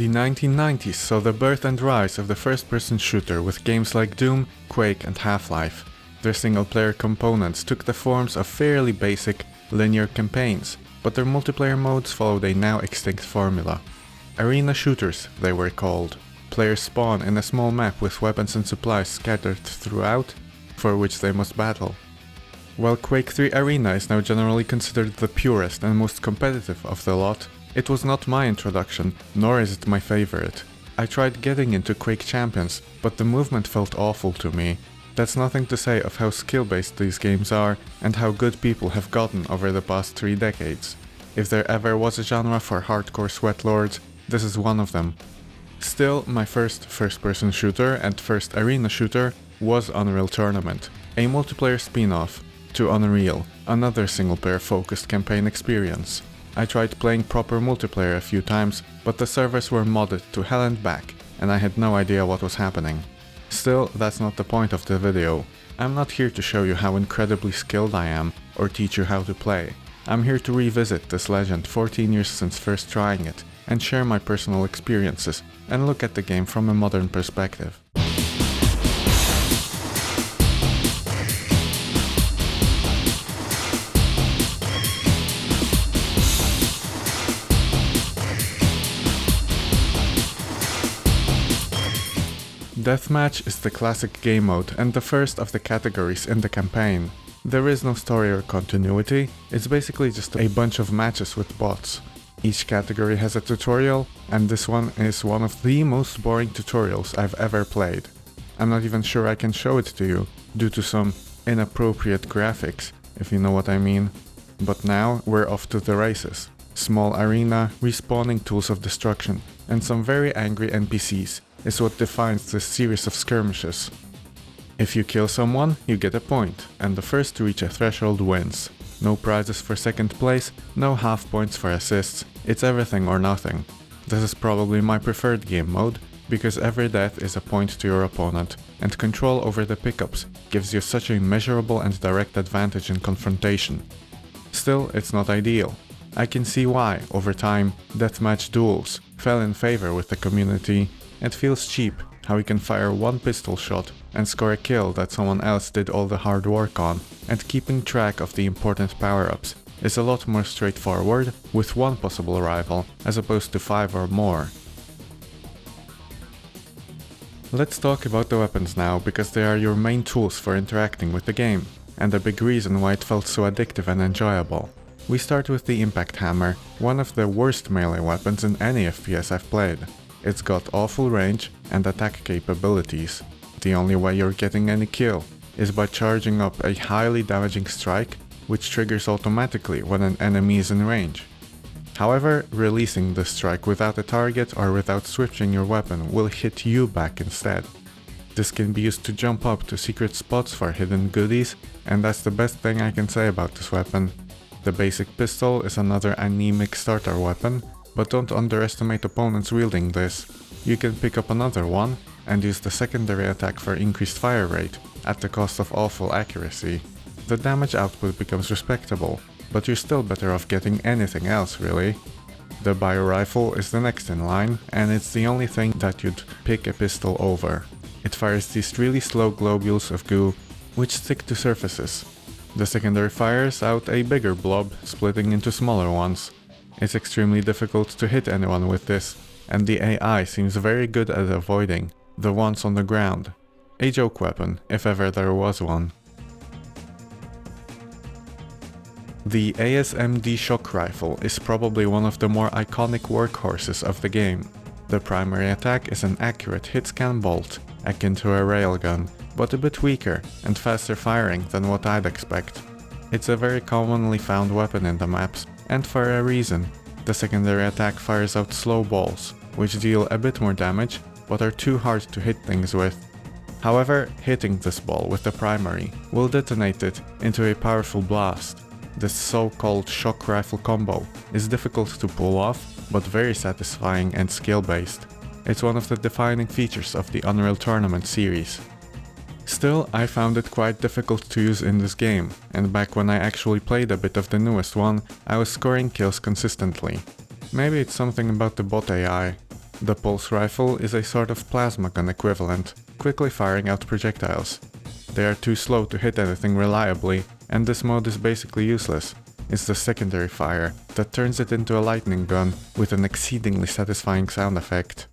The 1990s saw the birth and rise of the first-person shooter with games like Doom, Quake, and Half-Life. Their single-player components took the forms of fairly basic, linear campaigns, but their multiplayer modes followed a now extinct formula. Arena shooters, they were called. Players spawn in a small map with weapons and supplies scattered throughout, for which they must battle. While Quake 3 Arena is now generally considered the purest and most competitive of the lot, it was not my introduction, nor is it my favorite. I tried getting into Quake Champions, but the movement felt awful to me. That's nothing to say of how skill-based these games are and how good people have gotten over the past 3 decades. If there ever was a genre for hardcore sweatlords, this is one of them. Still, my first-person shooter and first arena shooter was Unreal Tournament, a multiplayer spin-off to Unreal, another single-player focused campaign experience. I tried playing proper multiplayer a few times, but the servers were modded to hell and back, and I had no idea what was happening. Still, that's not the point of the video. I'm not here to show you how incredibly skilled I am, or teach you how to play. I'm here to revisit this legend 14 years since first trying it, and share my personal experiences, and look at the game from a modern perspective. Deathmatch is the classic game mode and the first of the categories in the campaign. There is no story or continuity, it's basically just a bunch of matches with bots. Each category has a tutorial, and this one is one of the most boring tutorials I've ever played. I'm not even sure I can show it to you, due to some inappropriate graphics, if you know what I mean. But now we're off to the races. Small arena, respawning tools of destruction, and some very angry NPCs is what defines this series of skirmishes. If you kill someone, you get a point, and the first to reach a threshold wins. No prizes for second place, no half points for assists, it's everything or nothing. This is probably my preferred game mode, because every death is a point to your opponent, and control over the pickups gives you such a measurable and direct advantage in confrontation. Still, it's not ideal. I can see why, over time, deathmatch duels fell in favor with the community. It feels cheap how you can fire one pistol shot and score a kill that someone else did all the hard work on, and keeping track of the important power-ups is a lot more straightforward with one possible rival as opposed to 5 or more. Let's talk about the weapons now, because they are your main tools for interacting with the game, and a big reason why it felt so addictive and enjoyable. We start with the Impact Hammer, one of the worst melee weapons in any FPS I've played. It's got awful range and attack capabilities. The only way you're getting any kill is by charging up a highly damaging strike, which triggers automatically when an enemy is in range. However, releasing the strike without a target or without switching your weapon will hit you back instead. This can be used to jump up to secret spots for hidden goodies, and that's the best thing I can say about this weapon. The basic pistol is another anemic starter weapon, but don't underestimate opponents wielding this. You can pick up another one and use the secondary attack for increased fire rate, at the cost of awful accuracy. The damage output becomes respectable, but you're still better off getting anything else really. The bio rifle is the next in line, and it's the only thing that you'd pick a pistol over. It fires these really slow globules of goo, which stick to surfaces. The secondary fires out a bigger blob, splitting into smaller ones. It's extremely difficult to hit anyone with this, and the AI seems very good at avoiding the ones on the ground. A joke weapon, if ever there was one. The ASMD shock rifle is probably one of the more iconic workhorses of the game. The primary attack is an accurate hit-scan bolt, akin to a railgun, but a bit weaker and faster firing than what I'd expect. It's a very commonly found weapon in the maps, and for a reason. The secondary attack fires out slow balls, which deal a bit more damage, but are too hard to hit things with. However, hitting this ball with the primary will detonate it into a powerful blast. This so-called shock rifle combo is difficult to pull off, but very satisfying and skill-based. It's one of the defining features of the Unreal Tournament series. Still, I found it quite difficult to use in this game, and back when I actually played a bit of the newest one, I was scoring kills consistently. Maybe it's something about the bot AI. The pulse rifle is a sort of plasma gun equivalent, quickly firing out projectiles. They are too slow to hit anything reliably, and this mode is basically useless. It's the secondary fire that turns it into a lightning gun with an exceedingly satisfying sound effect.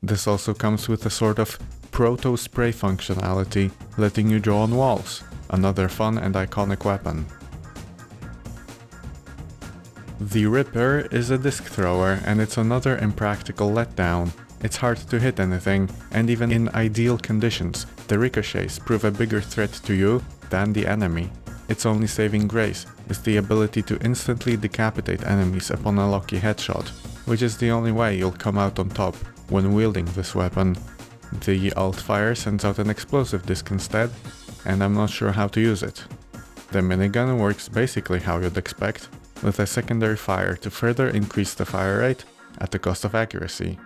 This also comes with a sort of proto-spray functionality, letting you draw on walls, another fun and iconic weapon. The Ripper is a disc thrower, and it's another impractical letdown. It's hard to hit anything, and even in ideal conditions, the ricochets prove a bigger threat to you than the enemy. Its only saving grace is the ability to instantly decapitate enemies upon a lucky headshot, which is the only way you'll come out on top when wielding this weapon. The alt fire sends out an explosive disc instead, and I'm not sure how to use it. The minigun works basically how you'd expect, with a secondary fire to further increase the fire rate at the cost of accuracy.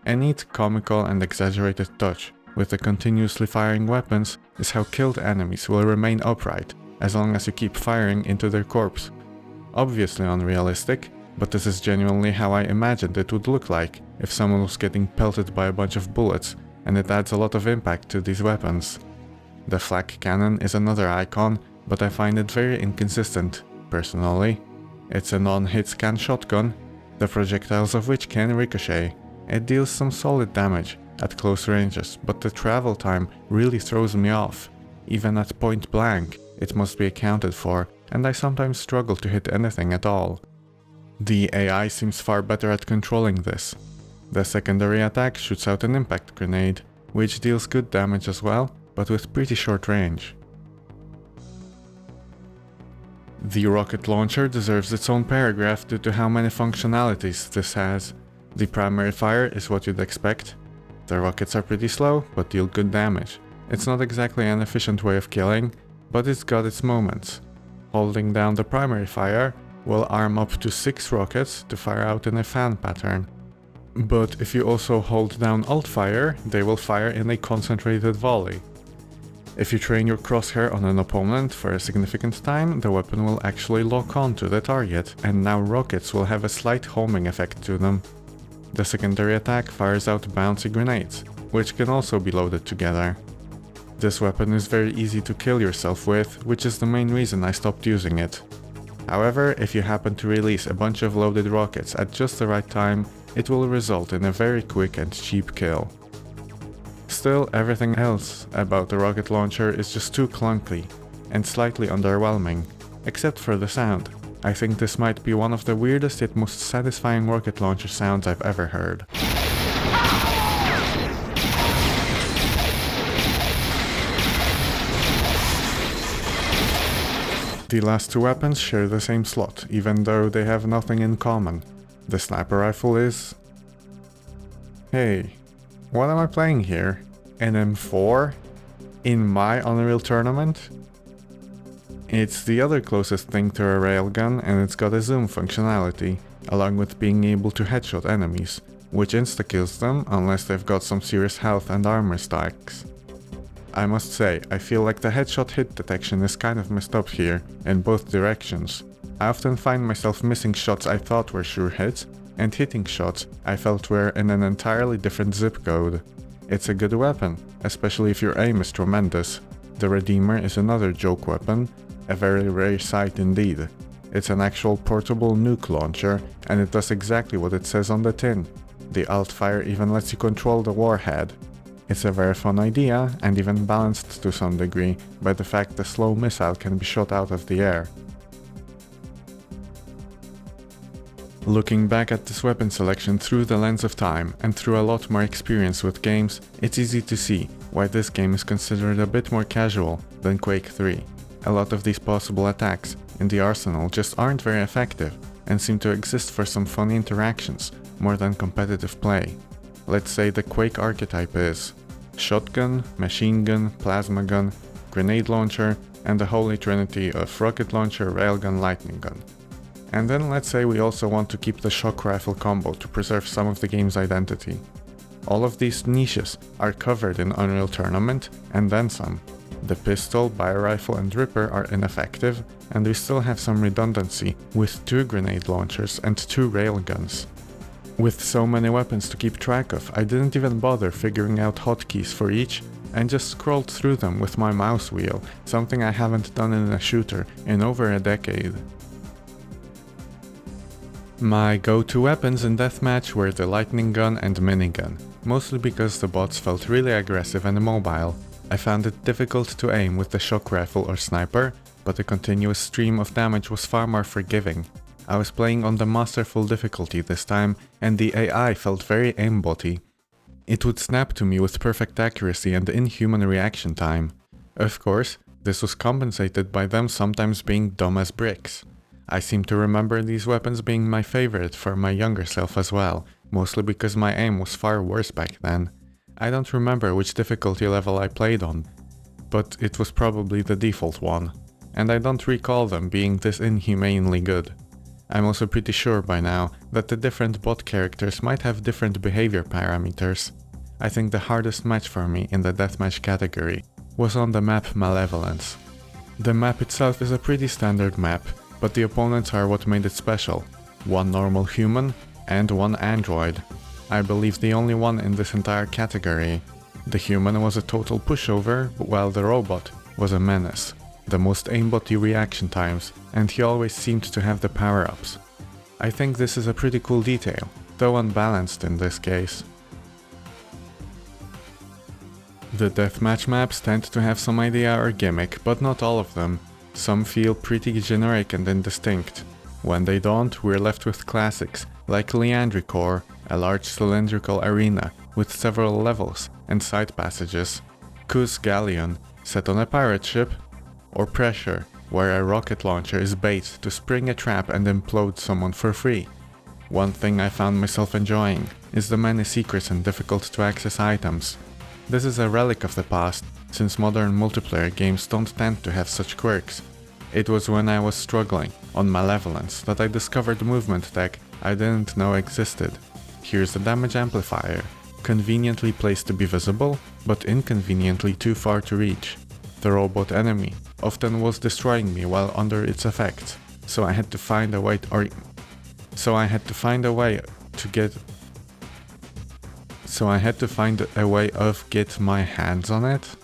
A neat, comical and exaggerated touch with the continuously firing weapons is how killed enemies will remain upright as long as you keep firing into their corpse. Obviously unrealistic, but this is genuinely how I imagined it would look like if someone was getting pelted by a bunch of bullets, and it adds a lot of impact to these weapons. The flak cannon is another icon, but I find it very inconsistent, personally. It's a non-hit scan shotgun, the projectiles of which can ricochet. It deals some solid damage at close ranges, but the travel time really throws me off. Even at point blank, it must be accounted for, and I sometimes struggle to hit anything at all. The AI seems far better at controlling this. The secondary attack shoots out an impact grenade, which deals good damage as well, but with pretty short range. The rocket launcher deserves its own paragraph due to how many functionalities this has. The primary fire is what you'd expect. The rockets are pretty slow, but deal good damage. It's not exactly an efficient way of killing, but it's got its moments. Holding down the primary fire will arm up to 6 rockets to fire out in a fan pattern. But if you also hold down alt fire, they will fire in a concentrated volley. If you train your crosshair on an opponent for a significant time, the weapon will actually lock on to the target, and now rockets will have a slight homing effect to them. The secondary attack fires out bouncy grenades, which can also be loaded together. This weapon is very easy to kill yourself with, which is the main reason I stopped using it. However, if you happen to release a bunch of loaded rockets at just the right time, it will result in a very quick and cheap kill. Still, everything else about the rocket launcher is just too clunky and slightly underwhelming, except for the sound. I think this might be one of the weirdest yet most satisfying rocket launcher sounds I've ever heard. The last two weapons share the same slot, even though they have nothing in common. The sniper rifle is... Hey, what am I playing here? An M4? In my Unreal Tournament? It's the other closest thing to a railgun, and it's got a zoom functionality, along with being able to headshot enemies, which insta-kills them unless they've got some serious health and armor stacks. I must say, I feel like the headshot hit detection is kind of messed up here, in both directions. I often find myself missing shots I thought were sure hits, and hitting shots I felt were in an entirely different zip code. It's a good weapon, especially if your aim is tremendous. The Redeemer is another joke weapon, a very rare sight indeed. It's an actual portable nuke launcher, and it does exactly what it says on the tin. The alt fire even lets you control the warhead. It's a very fun idea, and even balanced to some degree by the fact the slow missile can be shot out of the air. Looking back at this weapon selection through the lens of time and through a lot more experience with games, it's easy to see why this game is considered a bit more casual than Quake 3. A lot of these possible attacks in the arsenal just aren't very effective and seem to exist for some funny interactions more than competitive play. Let's say the Quake archetype is shotgun, machine gun, plasma gun, grenade launcher, and the holy trinity of rocket launcher, railgun, lightning gun. And then let's say we also want to keep the shock rifle combo to preserve some of the game's identity. All of these niches are covered in Unreal Tournament, and then some. The pistol, biorifle and ripper are ineffective, and we still have some redundancy with 2 grenade launchers and 2 railguns. With so many weapons to keep track of, I didn't even bother figuring out hotkeys for each, and just scrolled through them with my mouse wheel, something I haven't done in a shooter in over a decade. My go-to weapons in deathmatch were the lightning gun and minigun, mostly because the bots felt really aggressive and immobile. I found it difficult to aim with the shock rifle or sniper, but the continuous stream of damage was far more forgiving. I was playing on the masterful difficulty this time, and the AI felt very aimbotty. It would snap to me with perfect accuracy and inhuman reaction time. Of course, this was compensated by them sometimes being dumb as bricks. I seem to remember these weapons being my favorite for my younger self as well, mostly because my aim was far worse back then. I don't remember which difficulty level I played on, but it was probably the default one, and I don't recall them being this inhumanely good. I'm also pretty sure by now that the different bot characters might have different behavior parameters. I think the hardest match for me in the deathmatch category was on the map Malevolence. The map itself is a pretty standard map, but the opponents are what made it special. 1 normal human and 1 android. I believe the only one in this entire category. The human was a total pushover, while the robot was a menace. The most aimbotty reaction times, and he always seemed to have the power-ups. I think this is a pretty cool detail, though unbalanced in this case. The deathmatch maps tend to have some idea or gimmick, but not all of them. Some feel pretty generic and indistinct. When they don't, we're left with classics, like Liandricore, a large cylindrical arena with several levels and side passages, Kuz Galleon, set on a pirate ship, or Pressure, where a rocket launcher is bait to spring a trap and implode someone for free. One thing I found myself enjoying is the many secrets and difficult to access items. This is a relic of the past, since modern multiplayer games don't tend to have such quirks. It was when I was struggling on Malevolence that I discovered movement tech I didn't know existed. Here's the damage amplifier, conveniently placed to be visible, but inconveniently too far to reach. The robot enemy often was destroying me while under its effects, so I had to find a way of get my hands on it.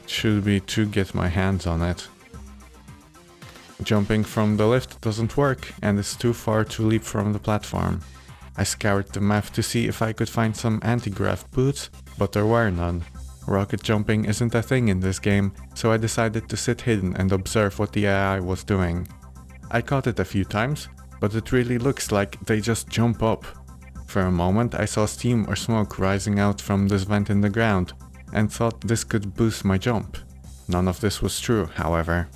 Should be to get my hands on it. Jumping from the lift doesn't work, and it's too far to leap from the platform. I scoured the map to see if I could find some anti-grav boots, but there were none. Rocket jumping isn't a thing in this game, so I decided to sit hidden and observe what the AI was doing. I caught it a few times, but it really looks like they just jump up. For a moment I saw steam or smoke rising out from this vent in the ground, and thought this could boost my jump. None of this was true, however.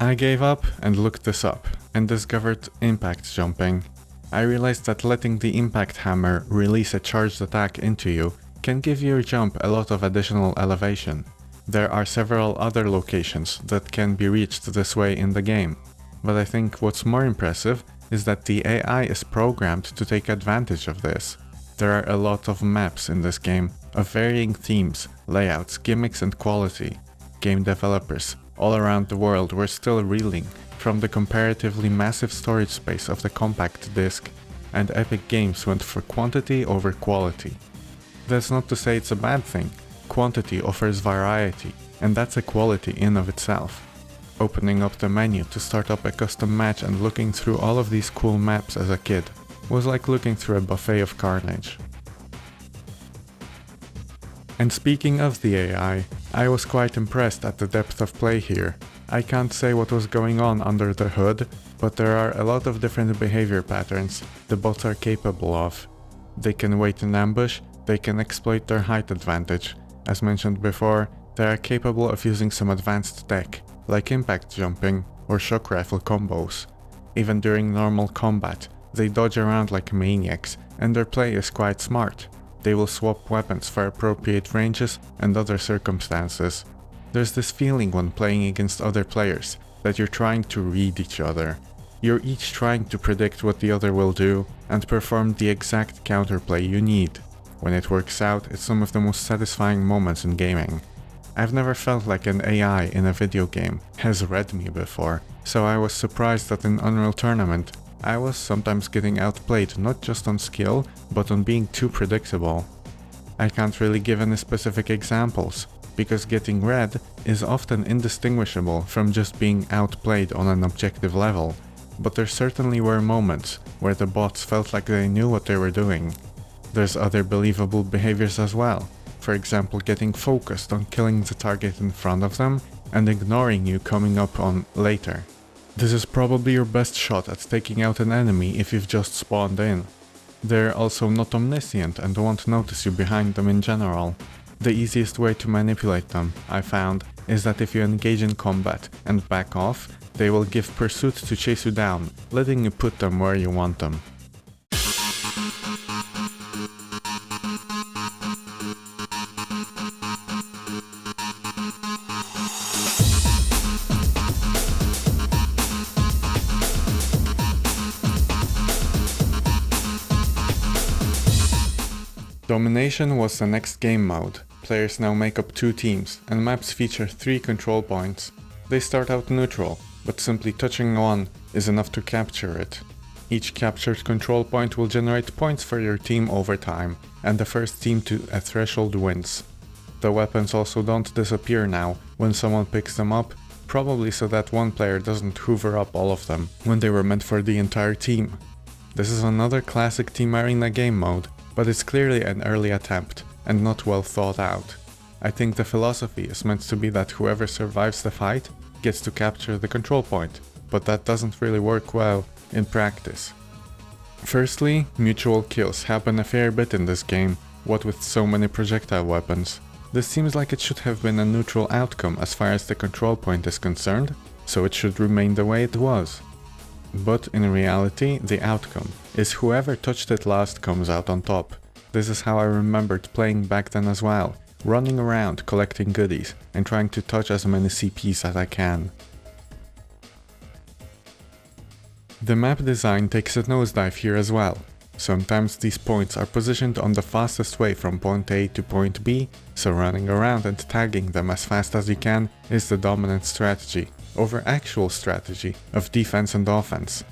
I gave up and looked this up, and discovered impact jumping. I realized that letting the impact hammer release a charged attack into you can give your jump a lot of additional elevation. There are several other locations that can be reached this way in the game, but I think what's more impressive is that the AI is programmed to take advantage of this. There are a lot of maps in this game, of varying themes, layouts, gimmicks and quality. Game developers all around the world were still reeling from the comparatively massive storage space of the compact disc, and Epic Games went for quantity over quality. That's not to say it's a bad thing. Quantity offers variety, and that's a quality in of itself. Opening up the menu to start up a custom match and looking through all of these cool maps as a kid was like looking through a buffet of carnage. And speaking of the AI, I was quite impressed at the depth of play here. I can't say what was going on under the hood, but there are a lot of different behavior patterns the bots are capable of. They can wait in ambush, they can exploit their height advantage. As mentioned before, they are capable of using some advanced tech, like impact jumping or shock rifle combos. Even during normal combat, they dodge around like maniacs, and their play is quite smart. They will swap weapons for appropriate ranges and other circumstances. There's this feeling when playing against other players that you're trying to read each other. You're each trying to predict what the other will do and perform the exact counterplay you need. When it works out, it's some of the most satisfying moments in gaming. I've never felt like an AI in a video game has read me before, so I was surprised that in Unreal Tournament, I was sometimes getting outplayed not just on skill, but on being too predictable. I can't really give any specific examples, because getting read is often indistinguishable from just being outplayed on an objective level, but there certainly were moments where the bots felt like they knew what they were doing. There's other believable behaviors as well. For example, getting focused on killing the target in front of them and ignoring you coming up on later. This is probably your best shot at taking out an enemy if you've just spawned in. They're also not omniscient and won't notice you behind them in general. The easiest way to manipulate them, I found, is that if you engage in combat and back off, they will give pursuit to chase you down, letting you put them where you want them. Domination was the next game mode. Players now make up 2 teams, and maps feature 3 control points. They start out neutral, but simply touching one is enough to capture it. Each captured control point will generate points for your team over time, and the first team to a threshold wins. The weapons also don't disappear now when someone picks them up, probably so that one player doesn't hoover up all of them when they were meant for the entire team. This is another classic Team Arena game mode, but it's clearly an early attempt and not well thought out. I think the philosophy is meant to be that whoever survives the fight gets to capture the control point, but that doesn't really work well in practice. Firstly, mutual kills happen a fair bit in this game, what with so many projectile weapons. This seems like it should have been a neutral outcome as far as the control point is concerned, so it should remain the way it was. But in reality, the outcome is whoever touched it last comes out on top. This is how I remembered playing back then as well, running around collecting goodies and trying to touch as many CPs as I can. The map design takes a nosedive here as well. Sometimes these points are positioned on the fastest way from point A to point B, so running around and tagging them as fast as you can is the dominant strategy over actual strategy of defense and offense.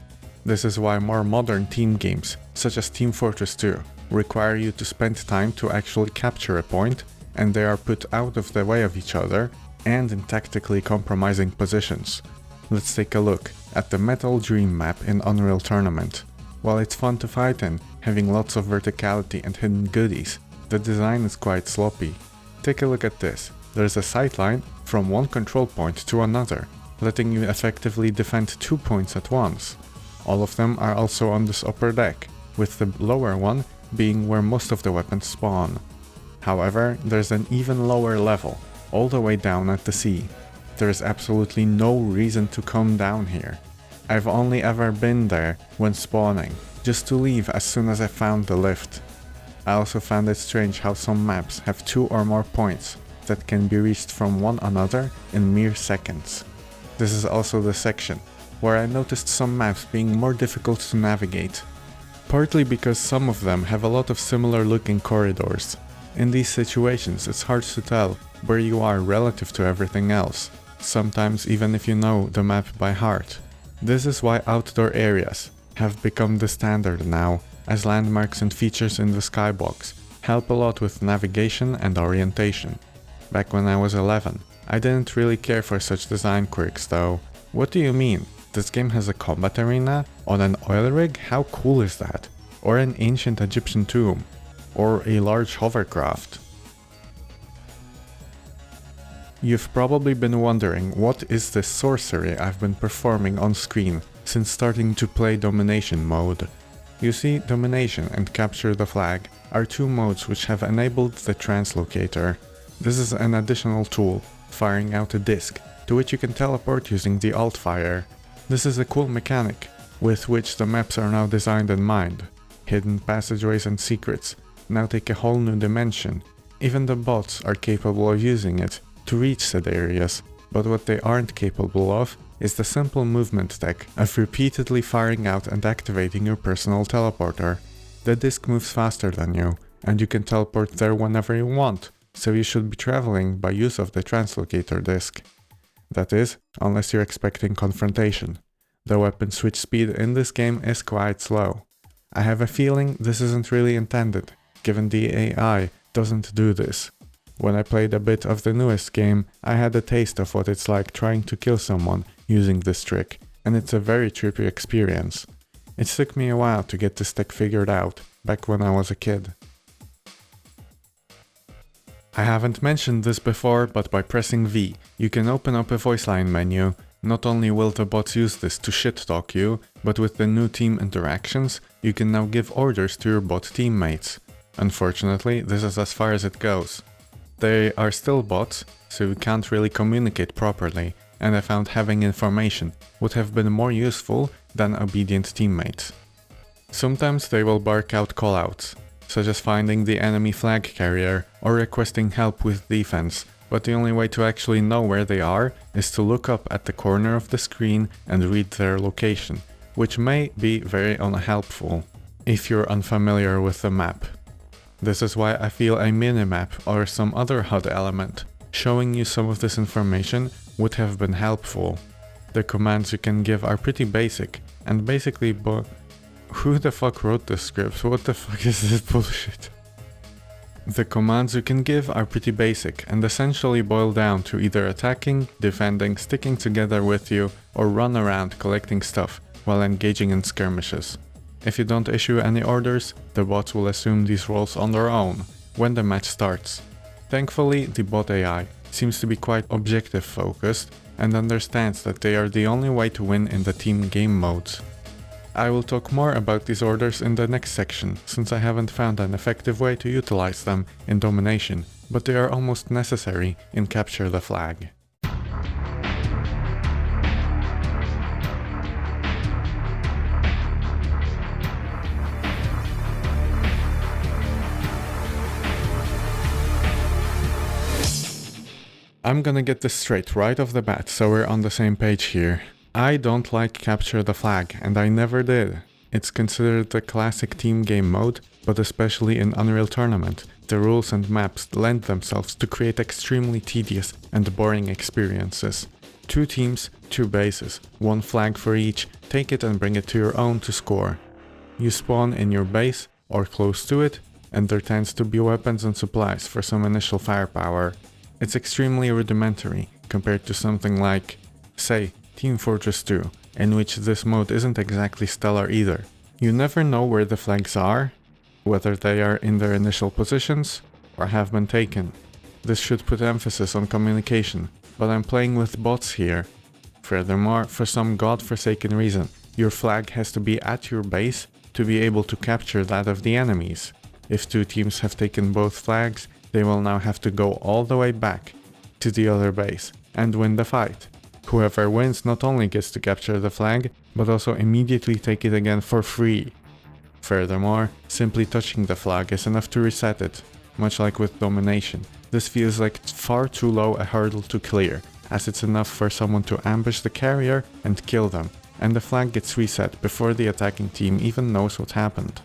This is why more modern team games, such as Team Fortress 2, require you to spend time to actually capture a point, and they are put out of the way of each other and in tactically compromising positions. Let's take a look at the Metal Dream map in Unreal Tournament. While it's fun to fight in, having lots of verticality and hidden goodies, the design is quite sloppy. Take a look at this. There's a sightline from one control point to another, letting you effectively defend 2 points at once. All of them are also on this upper deck, with the lower one being where most of the weapons spawn. However, there's an even lower level, all the way down at the sea. There is absolutely no reason to come down here. I've only ever been there when spawning, just to leave as soon as I found the lift. I also found it strange how some maps have 2 or more points that can be reached from one another in mere seconds. This is also the section where I noticed some maps being more difficult to navigate, partly because some of them have a lot of similar looking corridors. In these situations, it's hard to tell where you are relative to everything else, sometimes even if you know the map by heart. This is why outdoor areas have become the standard now, as landmarks and features in the skybox help a lot with navigation and orientation. Back when I was 11, I didn't really care for such design quirks though. What do you mean? This game has a combat arena? On an oil rig? How cool is that? Or an ancient Egyptian tomb? Or a large hovercraft? You've probably been wondering what is this sorcery I've been performing on screen since starting to play Domination mode. You see, Domination and Capture the Flag are 2 modes which have enabled the translocator. This is an additional tool, firing out a disc, to which you can teleport using the alt fire. This is a cool mechanic, with which the maps are now designed in mind. Hidden passageways and secrets now take a whole new dimension. Even the bots are capable of using it to reach said areas, but what they aren't capable of is the simple movement tech of repeatedly firing out and activating your personal teleporter. The disc moves faster than you, and you can teleport there whenever you want, so you should be traveling by use of the translocator disk. That is, unless you're expecting confrontation. The weapon switch speed in this game is quite slow. I have a feeling this isn't really intended, given the AI doesn't do this. When I played a bit of the newest game, I had a taste of what it's like trying to kill someone using this trick, and it's a very trippy experience. It took me a while to get this tech figured out, back when I was a kid. I haven't mentioned this before, but by pressing V, you can open up a voice line menu. Not only will the bots use this to shit talk you, but with the new team interactions, you can now give orders to your bot teammates. Unfortunately, this is as far as it goes. They are still bots, so you can't really communicate properly, and I found having information would have been more useful than obedient teammates. Sometimes they will bark out callouts, such as finding the enemy flag carrier or requesting help with defense, but the only way to actually know where they are is to look up at the corner of the screen and read their location, which may be very unhelpful if you're unfamiliar with the map. This is why I feel a minimap or some other HUD element showing you some of this information would have been helpful. The commands you can give are pretty basic, and basically who the fuck wrote this script? What the fuck is this bullshit? The commands you can give are pretty basic and essentially boil down to either attacking, defending, sticking together with you, or run around collecting stuff while engaging in skirmishes. If you don't issue any orders, the bots will assume these roles on their own when the match starts. Thankfully, the bot AI seems to be quite objective focused and understands that they are the only way to win in the team game modes. I will talk more about these orders in the next section, since I haven't found an effective way to utilize them in Domination, but they are almost necessary in Capture the Flag. I'm gonna get this straight right off the bat, so we're on the same page here. I don't like Capture the Flag, and I never did. It's considered the classic team game mode, but especially in Unreal Tournament, the rules and maps lend themselves to create extremely tedious and boring experiences. 2 teams, 2 bases, 1 flag for each, take it and bring it to your own to score. You spawn in your base, or close to it, and there tends to be weapons and supplies for some initial firepower. It's extremely rudimentary compared to something like, say, Team Fortress 2, in which this mode isn't exactly stellar either. You never know where the flags are, whether they are in their initial positions or have been taken. This should put emphasis on communication, but I'm playing with bots here. Furthermore, for some godforsaken reason, your flag has to be at your base to be able to capture that of the enemies. If 2 teams have taken both flags, they will now have to go all the way back to the other base and win the fight. Whoever wins not only gets to capture the flag, but also immediately take it again for free. Furthermore, simply touching the flag is enough to reset it, much like with Domination. This feels like far too low a hurdle to clear, as it's enough for someone to ambush the carrier and kill them, and the flag gets reset before the attacking team even knows what happened.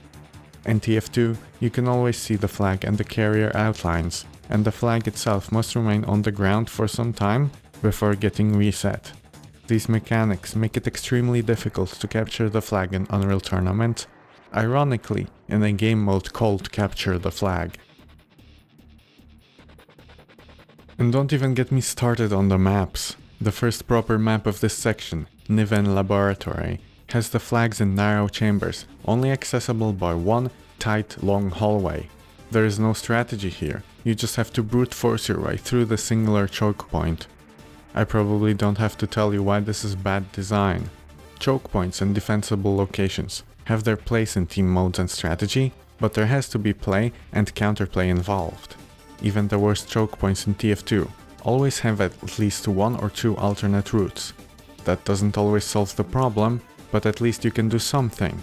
In TF2, you can always see the flag and the carrier outlines, and the flag itself must remain on the ground for some time before getting reset. These mechanics make it extremely difficult to capture the flag in Unreal Tournament, ironically in a game mode called Capture the Flag. And don't even get me started on the maps. The first proper map of this section, Niven Laboratory, has the flags in narrow chambers, only accessible by one tight, long hallway. There is no strategy here, you just have to brute force your way through the singular choke point. I probably don't have to tell you why this is bad design. Choke points and defensible locations have their place in team modes and strategy, but there has to be play and counterplay involved. Even the worst choke points in TF2 always have at least 1 or 2 alternate routes. That doesn't always solve the problem, but at least you can do something.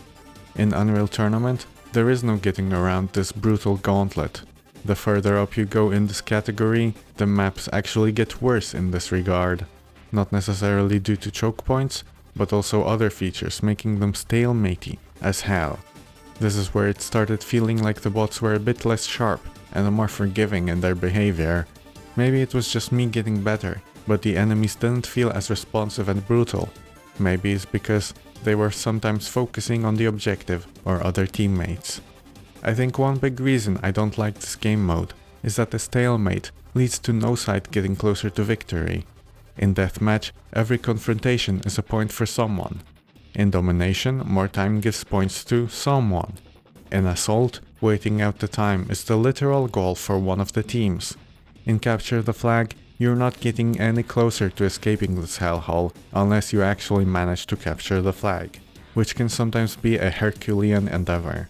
In Unreal Tournament, there is no getting around this brutal gauntlet. The further up you go in this category, the maps actually get worse in this regard. Not necessarily due to choke points, but also other features making them stalematey as hell. This is where it started feeling like the bots were a bit less sharp and more forgiving in their behavior. Maybe it was just me getting better, but the enemies didn't feel as responsive and brutal. Maybe it's because they were sometimes focusing on the objective or other teammates. I think one big reason I don't like this game mode is that the stalemate leads to no side getting closer to victory. In Deathmatch, every confrontation is a point for someone. In Domination, more time gives points to someone. In Assault, waiting out the time is the literal goal for one of the teams. In Capture the Flag, you're not getting any closer to escaping this hellhole unless you actually manage to capture the flag, which can sometimes be a Herculean endeavor.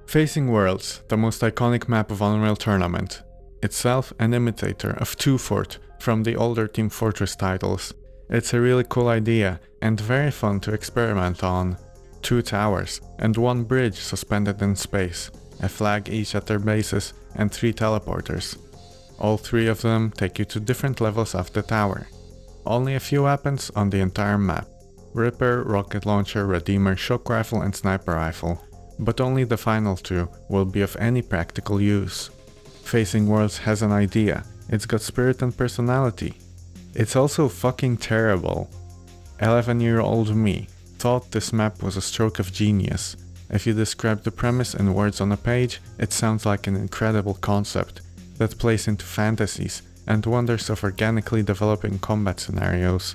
Facing Worlds, the most iconic map of Unreal Tournament. Itself an imitator of 2 Fort from the older Team Fortress titles. It's a really cool idea and very fun to experiment on. 2 towers and 1 bridge suspended in space, a flag each at their bases and 3 teleporters. All 3 of them take you to different levels of the tower. Only a few weapons on the entire map. Ripper, Rocket Launcher, Redeemer, Shock Rifle and Sniper Rifle. But only the final 2 will be of any practical use. Facing Worlds has an idea, it's got spirit and personality. It's also fucking terrible. 11-year-old me thought this map was a stroke of genius. If you describe the premise in words on a page, it sounds like an incredible concept that plays into fantasies and wonders of organically developing combat scenarios.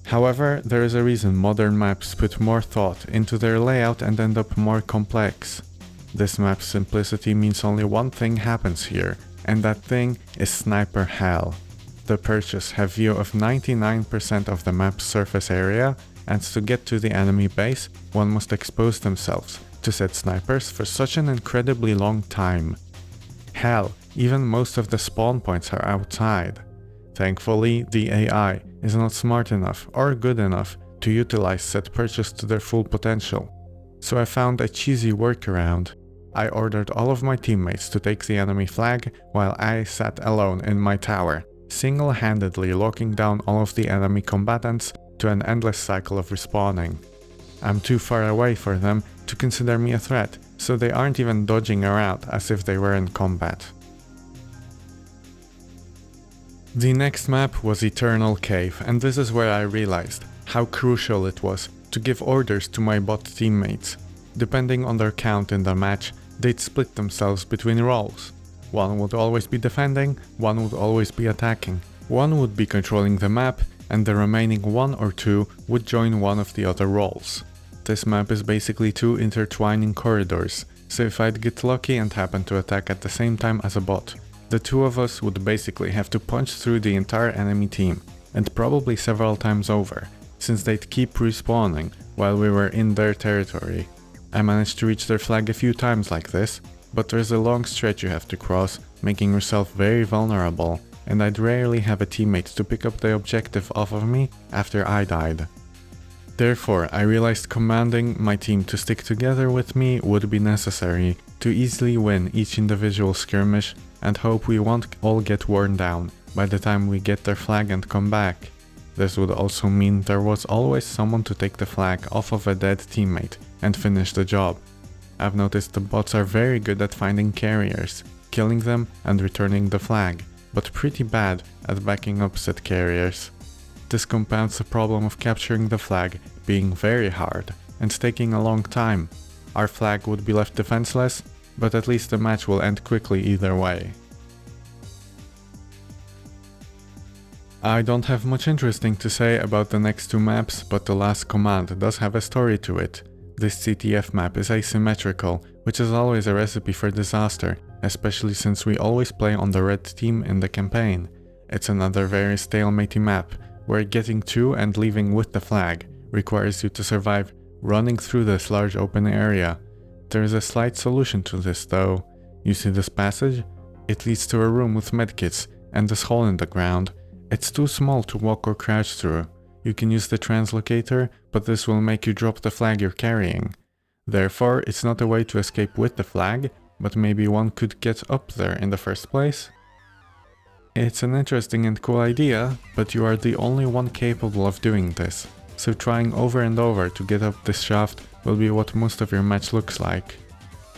However, there is a reason modern maps put more thought into their layout and end up more complex. This map's simplicity means only one thing happens here, and that thing is Sniper Hell. The purchase have view of 99% of the map's surface area, and to get to the enemy base, one must expose themselves to said snipers for such an incredibly long time. Hell, even most of the spawn points are outside. Thankfully, the AI is not smart enough or good enough to utilize said purchase to their full potential. So I found a cheesy workaround. I ordered all of my teammates to take the enemy flag while I sat alone in my tower, single-handedly locking down all of the enemy combatants to an endless cycle of respawning. I'm too far away for them to consider me a threat, so they aren't even dodging around as if they were in combat. The next map was Eternal Cave, and this is where I realized how crucial it was to give orders to my bot teammates. Depending on their count in the match, they'd split themselves between roles. One would always be defending, one would always be attacking. One would be controlling the map, and the remaining 1 or 2 would join one of the other roles. This map is basically 2 intertwining corridors, so if I'd get lucky and happen to attack at the same time as a bot, the 2 of us would basically have to punch through the entire enemy team, and probably several times over, since they'd keep respawning while we were in their territory. I managed to reach their flag a few times like this, but there's a long stretch you have to cross, making yourself very vulnerable, and I'd rarely have a teammate to pick up the objective off of me after I died. Therefore, I realized commanding my team to stick together with me would be necessary to easily win each individual skirmish and hope we won't all get worn down by the time we get their flag and come back. This would also mean there was always someone to take the flag off of a dead teammate and finish the job. I've noticed the bots are very good at finding carriers, killing them and returning the flag, but pretty bad at backing up said carriers. This compounds the problem of capturing the flag being very hard and taking a long time. Our flag would be left defenseless, but at least the match will end quickly either way. I don't have much interesting to say about the next 2 maps, but the last command does have a story to it. This CTF map is asymmetrical, which is always a recipe for disaster, especially since we always play on the red team in the campaign. It's another very stalematy map, where getting to and leaving with the flag requires you to survive running through this large open area. There is a slight solution to this though. You see this passage? It leads to a room with medkits and this hole in the ground. It's too small to walk or crouch through. You can use the translocator, but this will make you drop the flag you're carrying. Therefore, it's not a way to escape with the flag, but maybe one could get up there in the first place? It's an interesting and cool idea, but you are the only one capable of doing this, so trying over and over to get up this shaft will be what most of your match looks like.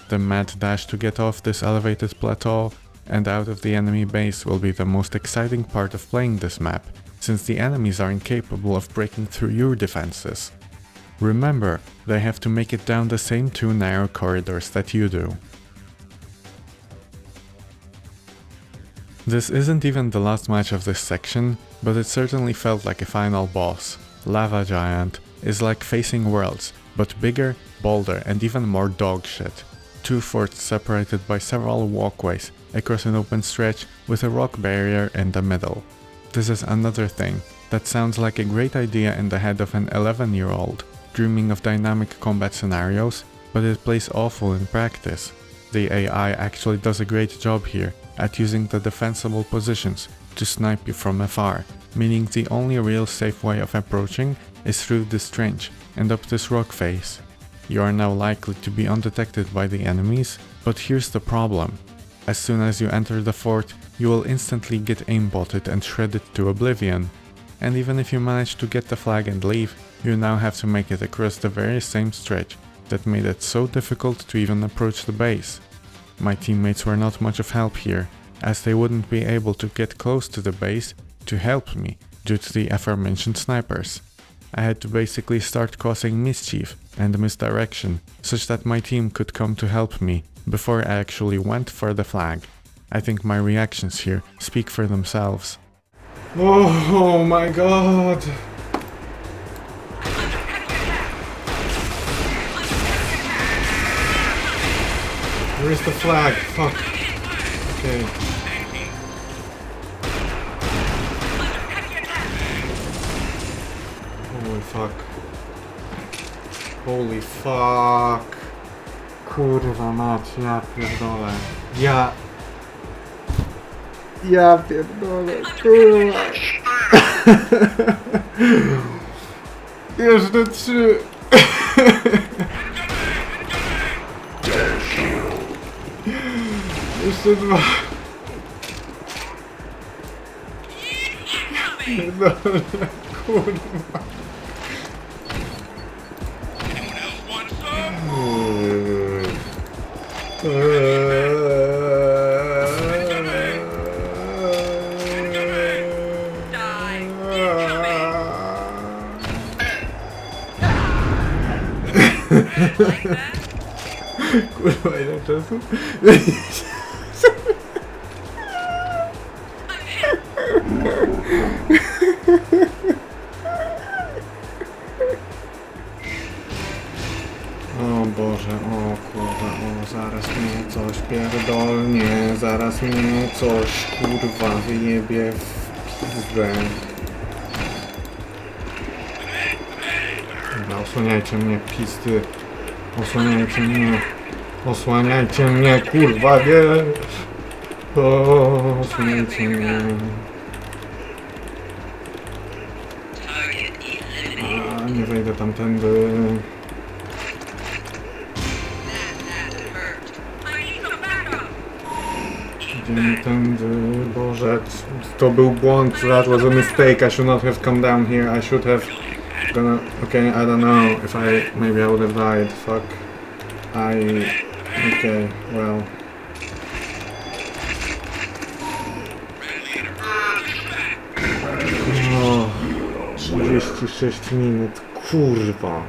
The mad dash to get off this elevated plateau and out of the enemy base will be the most exciting part of playing this map, since the enemies are incapable of breaking through your defenses. Remember, they have to make it down the same 2 narrow corridors that you do. This isn't even the last match of this section, but it certainly felt like a final boss. Lava Giant is like facing worlds, but bigger, bolder and even more dogshit. 2 forts separated by several walkways across an open stretch with a rock barrier in the middle. This is another thing that sounds like a great idea in the head of an 11-year-old dreaming of dynamic combat scenarios, but it plays awful in practice. The AI actually does a great job here at using the defensible positions to snipe you from afar, meaning the only real safe way of approaching is through this trench and up this rock face. You are now likely to be undetected by the enemies, but here's the problem. As soon as you enter the fort, you will instantly get aimbotted and shredded to oblivion. And even if you manage to get the flag and leave, you now have to make it across the very same stretch that made it so difficult to even approach the base. My teammates were not much of help here, as they wouldn't be able to get close to the base to help me due to the aforementioned snipers. I had to basically start causing mischief and misdirection such that my team could come to help me before I actually went for the flag. I think my reactions here speak for themselves. Oh my god! Where's the flag? Fuck. Okay. Holy fuck. Holy fuck. Kurwa mać, ja pierdolę. Ja pierdolę, kurwa. Jeszcze 3. Jeszcze 2. Pierdolę, kurwa. Kurwa, ile czasu? O Boże, o kurwa, o zaraz mnie coś pierdolnie, zaraz mnie coś kurwa wyjebie w pizdę. Dobra, osłaniajcie mnie, pizdy. Osłaniajcie mnie. Osłaniajcie mnie, kurwa, nie. O, osłaniajcie mnie. A, nie wejdę tamtędy. Idziemy tędy, Boże, to był błąd, that was a mistake, I should not have come down here, I should have gonna, okay, I don't know, if maybe I would have died, fuck, okay, well. O, 36 minut, kurwa.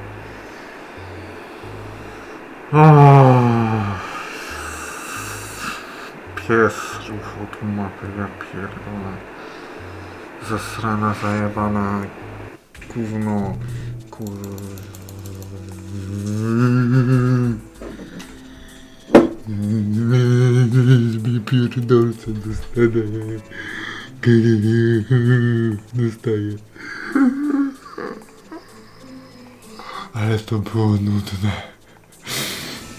Pies ruchał tą mapę, ja pierdolę. Zasrana, zajebana, gówno, pierdolce dostaję. Dostaję. Ale to było nudne.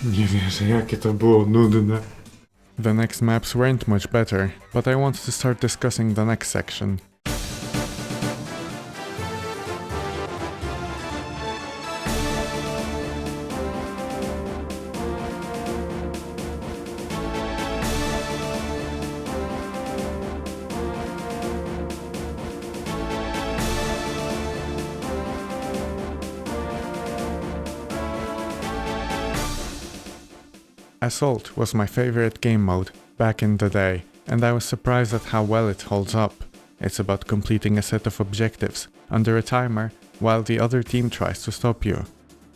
Nie wierzę, jakie to było nudne. The next maps weren't much better, but I want to start discussing the next section. Assault was my favorite game mode back in the day, and I was surprised at how well it holds up. It's about completing a set of objectives under a timer while the other team tries to stop you.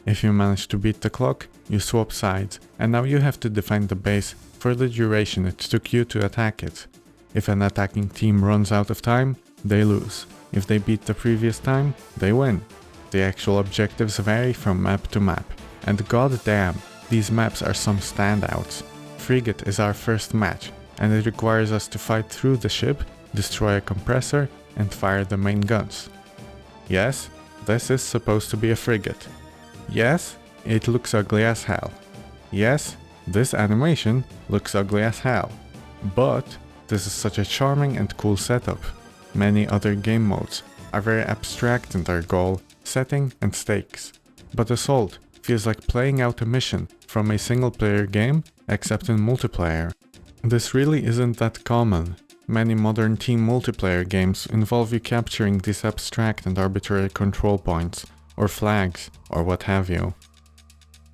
If you manage to beat the clock, you swap sides, and now you have to defend the base for the duration it took you to attack it. If an attacking team runs out of time, they lose. If they beat the previous time, they win. The actual objectives vary from map to map, and goddamn, these maps are some standouts. Frigate is our first match, and it requires us to fight through the ship, destroy a compressor, and fire the main guns. Yes, this is supposed to be a frigate. Yes, it looks ugly as hell. Yes, this animation looks ugly as hell. But this is such a charming and cool setup. Many other game modes are very abstract in their goal, setting, and stakes. But Assault feels like playing out a mission from a single-player game, except in multiplayer. This really isn't that common. Many modern team multiplayer games involve you capturing these abstract and arbitrary control points, or flags, or what have you.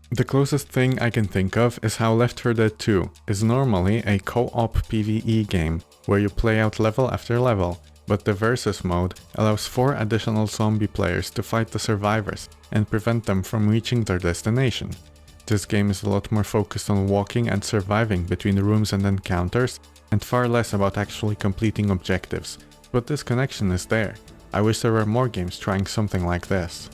The closest thing I can think of is how Left 4 Dead 2 is normally a co-op PvE game, where you play out level after level, but the Versus mode allows 4 additional zombie players to fight the survivors and prevent them from reaching their destination. This game is a lot more focused on walking and surviving between rooms and encounters, and far less about actually completing objectives, but this connection is there. I wish there were more games trying something like this.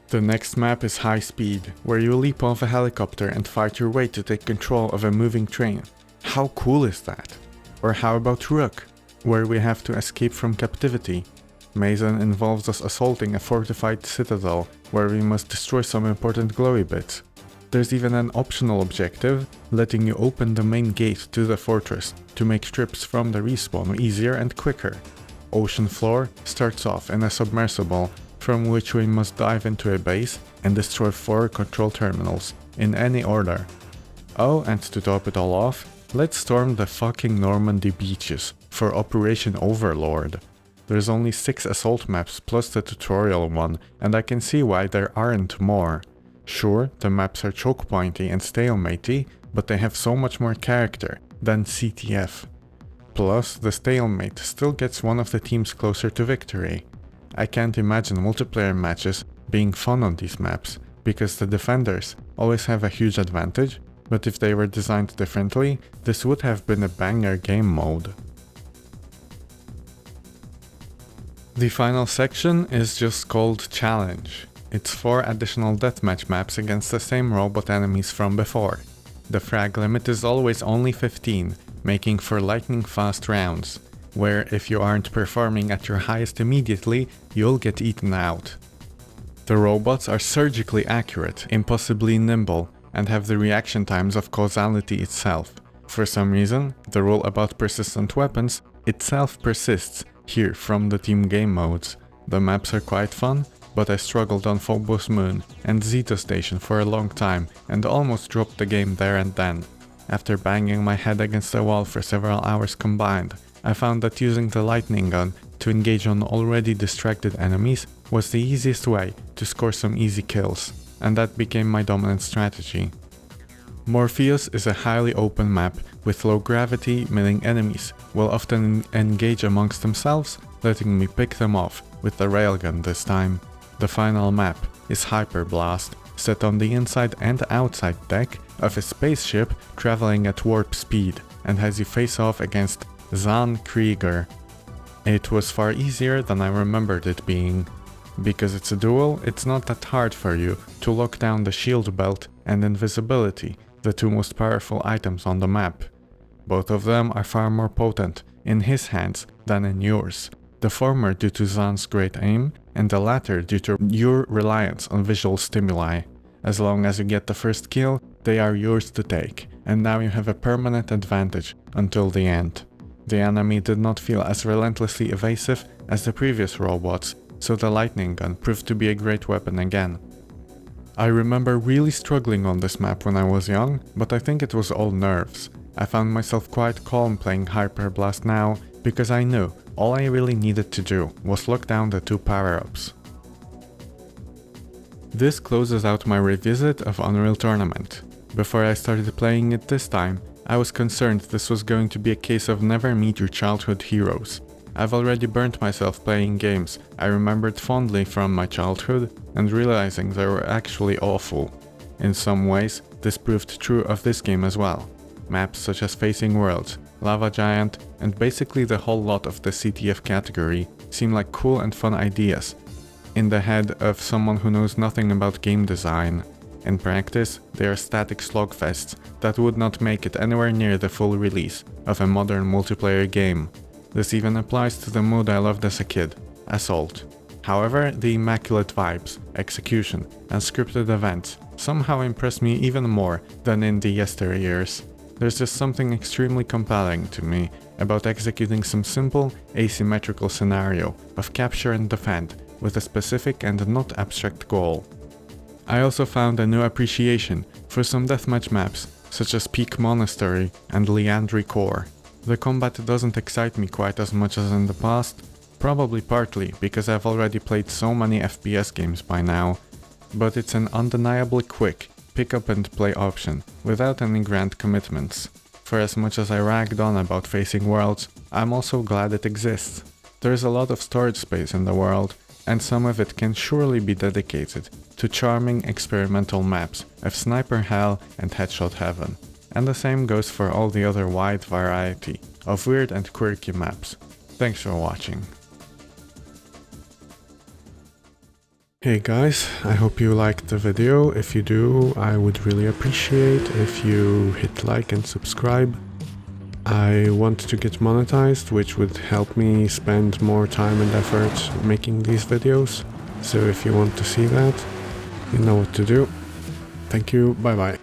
The next map is High Speed, where you leap off a helicopter and fight your way to take control of a moving train. How cool is that? Or how about Rook, where we have to escape from captivity? Mason involves us assaulting a fortified citadel, where we must destroy some important glowy bits. There's even an optional objective, letting you open the main gate to the fortress to make trips from the respawn easier and quicker. Ocean Floor starts off in a submersible, from which we must dive into a base and destroy 4 control terminals, in any order. Oh, and to top it all off, let's storm the fucking Normandy beaches for Operation Overlord. There's only 6 assault maps plus the tutorial one, and I can see why there aren't more. Sure, the maps are choke pointy and stalematey, but they have so much more character than CTF. Plus, the stalemate still gets one of the teams closer to victory. I can't imagine multiplayer matches being fun on these maps, because the defenders always have a huge advantage, but if they were designed differently, this would have been a banger game mode. The final section is just called Challenge. It's 4 additional deathmatch maps against the same robot enemies from before. The frag limit is always only 15, making for lightning fast rounds, where if you aren't performing at your highest immediately, you'll get eaten out. The robots are surgically accurate, impossibly nimble, and have the reaction times of causality itself. For some reason, the rule about persistent weapons itself persists here from the team game modes. The maps are quite fun, but I struggled on Phobos Moon and Zeta Station for a long time and almost dropped the game there and then. After banging my head against the wall for several hours combined, I found that using the lightning gun to engage on already distracted enemies was the easiest way to score some easy kills, and that became my dominant strategy. Morpheus is a highly open map with low gravity, meaning enemies will often engage amongst themselves, letting me pick them off with the railgun this time. The final map is Hyperblast, set on the inside and outside deck of a spaceship traveling at warp speed, and has you face off against Zahn Krieger. It was far easier than I remembered it being. Because it's a duel, it's not that hard for you to lock down the shield belt and invisibility, the 2 most powerful items on the map. Both of them are far more potent in his hands than in yours, the former due to Zahn's great aim, and the latter due to your reliance on visual stimuli. As long as you get the first kill, they are yours to take, and now you have a permanent advantage until the end. The enemy did not feel as relentlessly evasive as the previous robots, so the lightning gun proved to be a great weapon again. I remember really struggling on this map when I was young, but I think it was all nerves. I found myself quite calm playing Hyperblast now, because I knew all I really needed to do was lock down the 2 power-ups. This closes out my revisit of Unreal Tournament. Before I started playing it this time, I was concerned this was going to be a case of never meet your childhood heroes. I've already burnt myself playing games I remembered fondly from my childhood and realizing they were actually awful. In some ways, this proved true of this game as well. Maps such as Facing Worlds, Lava Giant, and basically the whole lot of the CTF category seem like cool and fun ideas in the head of someone who knows nothing about game design. In practice, they are static slogfests that would not make it anywhere near the full release of a modern multiplayer game. This even applies to the mode I loved as a kid, Assault. However, the immaculate vibes, execution, and scripted events somehow impress me even more than in the yesteryears. There's just something extremely compelling to me about executing some simple, asymmetrical scenario of capture and defend with a specific and not abstract goal. I also found a new appreciation for some deathmatch maps, such as Peak Monastery and Liandry Core. The combat doesn't excite me quite as much as in the past, probably partly because I've already played so many FPS games by now, but it's an undeniably quick pick up and play option without any grand commitments. For as much as I ragged on about Facing Worlds, I'm also glad it exists. There is a lot of storage space in the world, and some of it can surely be dedicated to charming experimental maps of Sniper Hell and Headshot Heaven. And the same goes for all the other wide variety of weird and quirky maps. Thanks for watching. Hey guys, I hope you liked the video. If you do, I would really appreciate if you hit like and subscribe. I want to get monetized, which would help me spend more time and effort making these videos. So if you want to see that, you know what to do. Thank you, bye bye.